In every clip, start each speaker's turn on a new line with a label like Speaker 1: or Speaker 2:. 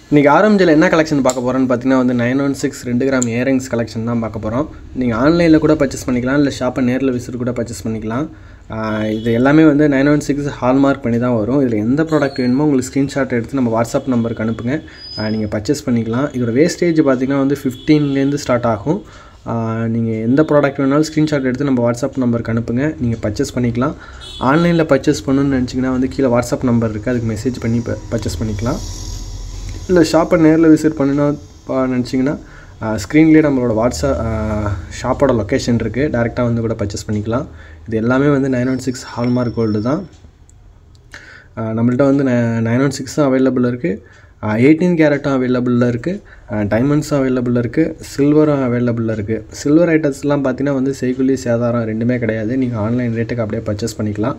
Speaker 1: இன்றைக்கி ஆரம்பிச்சில் என்ன கலெக்ஷன் பார்க்க போகிறோன்னு பார்த்தீங்கன்னா வந்து 916 2 கிராம் இயரிங்ஸ் கலெக்ஷன் தான் பார்க்க போகிறோம். நீங்கள் ஆன்லைனில் கூட பர்ச்சேஸ் பண்ணிக்கலாம், இல்லை ஷாப்பை நேரில் விசிட் கூட பர்ச்சேஸ் பண்ணிக்கலாம். இது எல்லாமே வந்து 916 ஹால்மார்க் பண்ணி தான் வரும். இதில் எந்த ப்ராடக்ட் வேணுமோ உங்களுக்கு ஸ்க்ரீன்ஷாட் எடுத்து நம்ம வாட்ஸ்அப் நம்பருக்கு அனுப்புங்க, நீங்கள் பர்ச்சேஸ் பண்ணிக்கலாம். இதோட வேஸ்டேஜ் பார்த்திங்கன்னா வந்து 15லேருந்து ஸ்டார்ட் ஆகும். நீங்கள் எந்த ப்ராடக்ட் வேணாலும் ஸ்க்ரீன்ஷாட் எடுத்து நம்ம வாட்ஸ்அப் நம்பருக்கு அனுப்புங்க, நீங்கள் பர்ச்சேஸ் பண்ணிக்கலாம். ஆன்லைனில் பர்ச்சேஸ் பண்ணணுன்னு நினச்சிங்கன்னா வந்து கீழே வாட்ஸ்அப் நம்பர் இருக்குது, அதுக்கு மெசேஜ் பண்ணி பர்ச்சேஸ் பண்ணிக்கலாம். இல்லை ஷாப்பை நேரில் விசிட் பண்ணணும் நினச்சிங்கன்னா ஸ்க்ரீன்லேயே நம்மளோட வாட்ஸ்அப் ஷாப்போட லொக்கேஷன் இருக்குது, டேரெக்டாக வந்து கூட பர்ச்சேஸ் பண்ணிக்கலாம். இது எல்லாமே வந்து 916 ஹால்மார்க் கோல்டு தான். நம்மள்ட்ட வந்து 916 அவைலபிள் இருக்குது, 18 கேரட்டும் அவைலபிளில் இருக்குது, டைமண்ட்ஸும் அவைலபிளில் இருக்குது, சில்வரும் அவைலபிளில் இருக்குது. சில்வர் ஐட்டம்ஸ்லாம் பார்த்திங்கன்னா வந்து செய்கூலி சேதாரம் ரெண்டுமே கிடையாது, நீங்கள் ஆன்லைன் ரேட்டுக்கு அப்படியே பர்ச்சேஸ் பண்ணிக்கலாம்.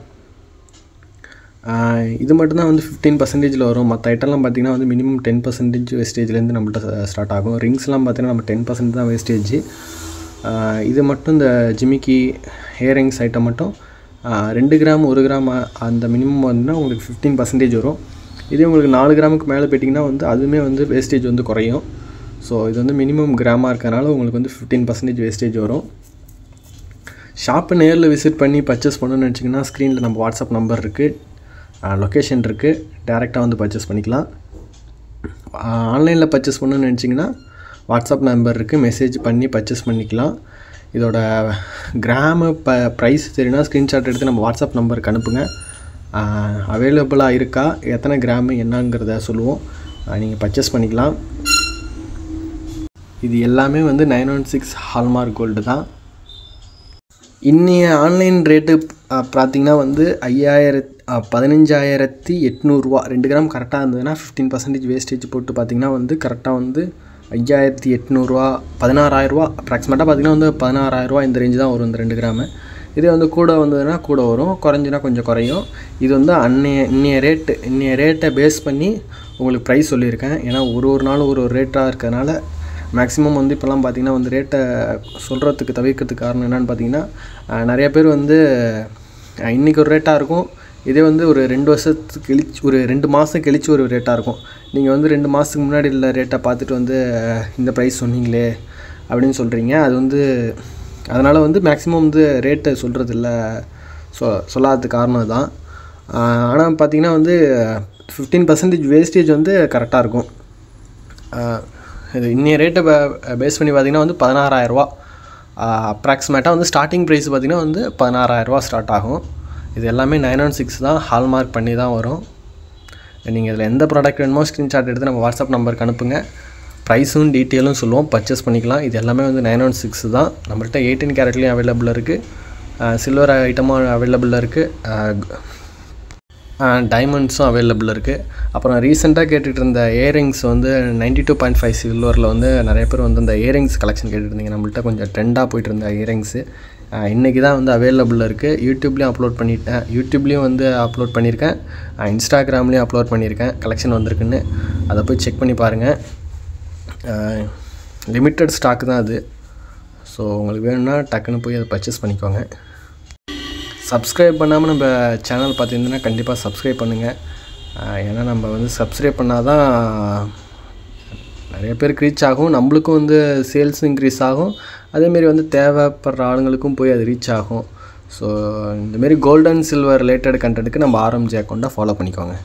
Speaker 1: இது மட்டும்தான் வந்து 15% வரும். மற்ற ஐட்டம்லாம் பார்த்திங்கன்னா வந்து மினிமம் 10% வேஸ்டேஜ்லேருந்து நம்மள்ட்ட ஸ்டார்ட் ஆகும். ரிங்ஸ்லாம் பார்த்திங்கன்னா நம்ம 10% தான் வேஸ்டேஜ். இது மட்டும் இந்த ஜிமிக்கி இயரிங்ஸ் ஐட்டம் மட்டும் 2 கிராம் 1 கிராம் அந்த மினிமம் வந்துன்னா உங்களுக்கு 15% வரும். இதே உங்களுக்கு 4 கிராமுக்கு மேலே போய்ட்டிங்கன்னா வந்து அதுவுமே வந்து வேஸ்டேஜ் வந்து குறையும். ஸோ இது வந்து மினிமம் கிராமாக இருக்கிறனால உங்களுக்கு வந்து 15% வேஸ்டேஜ் வரும். ஷாப்பை நேரில் விசிட் பண்ணி பர்ச்சேஸ் பண்ணணும்னு நினச்சிங்கன்னா ஸ்க்ரீனில் நம்ம வாட்ஸ்அப் நம்பர் இருக்குது, லொக்கேஷன் இருக்குது, டேரெக்டாக வந்து பர்ச்சேஸ் பண்ணிக்கலாம். ஆன்லைனில் பர்ச்சேஸ் பண்ணணும்னு நினச்சிங்கன்னா வாட்ஸ்அப் நம்பர் இருக்குது, மெசேஜ் பண்ணி பர்ச்சேஸ் பண்ணிக்கலாம். இதோட கிராமு ப்ரைஸ் தெரியுன்னா ஸ்க்ரீன்ஷாட் எடுத்து நம்ம வாட்ஸ்அப் நம்பருக்கு அனுப்புங்க. அவைலபிளாக இருக்கா, எத்தனை கிராமு என்னங்கிறத சொல்லுவோம், நீங்கள் பர்ச்சேஸ் பண்ணிக்கலாம். இது எல்லாமே வந்து 916 ஹால்மார்க் கோல்டு தான். இன்னைய ஆன்லைன் ரேட்டு பார்த்திங்கன்னா வந்து 15,800 2 கிராம் கரெக்டாக இருந்ததுன்னா 15% வேஸ்டேஜ் போட்டு பார்த்திங்கன்னா வந்து கரெக்டாக வந்து 5,800 16,000 அப்ராக்சிமேட்டாக பார்த்திங்கன்னா வந்து 16,000 இந்த ரேஞ்சு தான் வரும் இந்த 2 கிராமு. இதே வந்து கூட வந்ததுன்னா கூட வரும், குறைஞ்சினா கொஞ்சம் குறையும். இது வந்து இன்னைய ரேட்டை பேஸ் பண்ணி உங்களுக்கு ப்ரைஸ் சொல்லியிருக்கேன். ஏன்னா ஒரு நாளும் ஒரு ரேட்டாக இருக்கிறதுனால மேக்ஸிமம் வந்து இப்போலாம் பார்த்திங்கன்னா வந்து ரேட்டை சொல்கிறதுக்கு தவிர்க்கிறதுக்கு காரணம் என்னென்னு பார்த்திங்கன்னா நிறைய பேர் வந்து இன்றைக்கி ஒரு ரேட்டாக இருக்கும், இதே வந்து ஒரு 2 வருஷத்துக்கு கழிச்சு ஒரு 2 மாதம் கழிச்சு ஒரு ரேட்டாக இருக்கும். நீங்கள் வந்து 2 மாதத்துக்கு முன்னாடி உள்ள ரேட்டை பார்த்துட்டு வந்து இந்த ப்ரைஸ் சொன்னீங்களே அப்படின்னு சொல்கிறீங்க. அது வந்து அதனால் வந்து மேக்ஸிமம் வந்து ரேட்டை சொல்கிறதில்ல, சொல்லாததுக்கு காரணம் தான். ஆனால் பார்த்திங்கன்னா வந்து 15% வேஸ்டேஜ் வந்து கரெக்டாக இருக்கும். இது இன்னைய ரேட்டை பேஸ் பண்ணி பார்த்திங்கன்னா வந்து 16,000 அப்ராக்சிமேட்டாக வந்து ஸ்டார்டிங் ப்ரைஸ் பார்த்திங்கன்னா வந்து 16,000 ஸ்டார்ட் ஆகும். இது எல்லாமே 916 தான், ஹால்மார்க் பண்ணி தான் வரும். நீங்கள் இதில் எந்த ப்ராடக்ட் வேணுமோ ஸ்க்ரீன்ஷாட் எடுத்து நம்ம வாட்ஸ்அப் நம்பருக்கு அனுப்புங்க, ப்ரைஸும் டீட்டெயிலும் சொல்லுவோம், பர்ச்சேஸ் பண்ணிக்கலாம். இது எல்லாமே வந்து 916 தான். நம்மள்ட்ட 18 கேரட்லேயும் அவைலபிள் இருக்குது, சில்வர் ஐட்டமும் அவைலபிளில் இருக்குது, டைமண்ட்ஸும் அவைலபிள் இருக்குது. அப்புறம் ரீசெண்டாக கேட்டுகிட்டு இருந்த இயரிங்ஸ் வந்து 92.5 சில்வரில் வந்து நிறைய பேர் வந்து அந்த இயரிங்ஸ் கலெக்ஷன் கேட்டுட்டு இருந்தீங்க. நம்மள்ட்ட கொஞ்சம் ட்ரெண்டாக போய்ட்டு இருந்த இயரிங்ஸு இன்றைக்கி தான் வந்து அவைலபிளில் இருக்குது. யூடியூப்லேயும் வந்து அப்லோட் பண்ணியிருக்கேன், இன்ஸ்டாகிராம்லேயும் அப்லோட் பண்ணியிருக்கேன். கலெக்ஷன் வந்திருக்குன்னு அதை போய் செக் பண்ணி பாருங்கள். லிமிட்டட் ஸ்டாக் தான் அது. ஸோ உங்களுக்கு வேணும்னா டக்குன்னு போய் அதை பர்ச்சேஸ் பண்ணிக்கோங்க. சப்ஸ்கிரைப் பண்ணாமல் நம்ம சேனல் பார்த்திங்கன்னா கண்டிப்பாக சப்ஸ்கிரைப் பண்ணுங்கள். ஏன்னா நம்ம வந்து சப்ஸ்கிரைப் பண்ணால் தான் நிறைய பேருக்கு ரீச் ஆகும், நம்மளுக்கும் வந்து சேல்ஸும் இன்க்ரீஸ் ஆகும், அதேமாரி வந்து தேவைப்படுற ஆளுங்களுக்கும் போய் அது ரீச் ஆகும். ஸோ இந்தமாரி கோல்டு அண்ட் சில்வர் ரிலேட்டட் கண்டென்ட்டுக்கு நம்ம ஆர்எம்ஜே அக்கௌண்ட்டை ஃபாலோ பண்ணிக்கோங்க.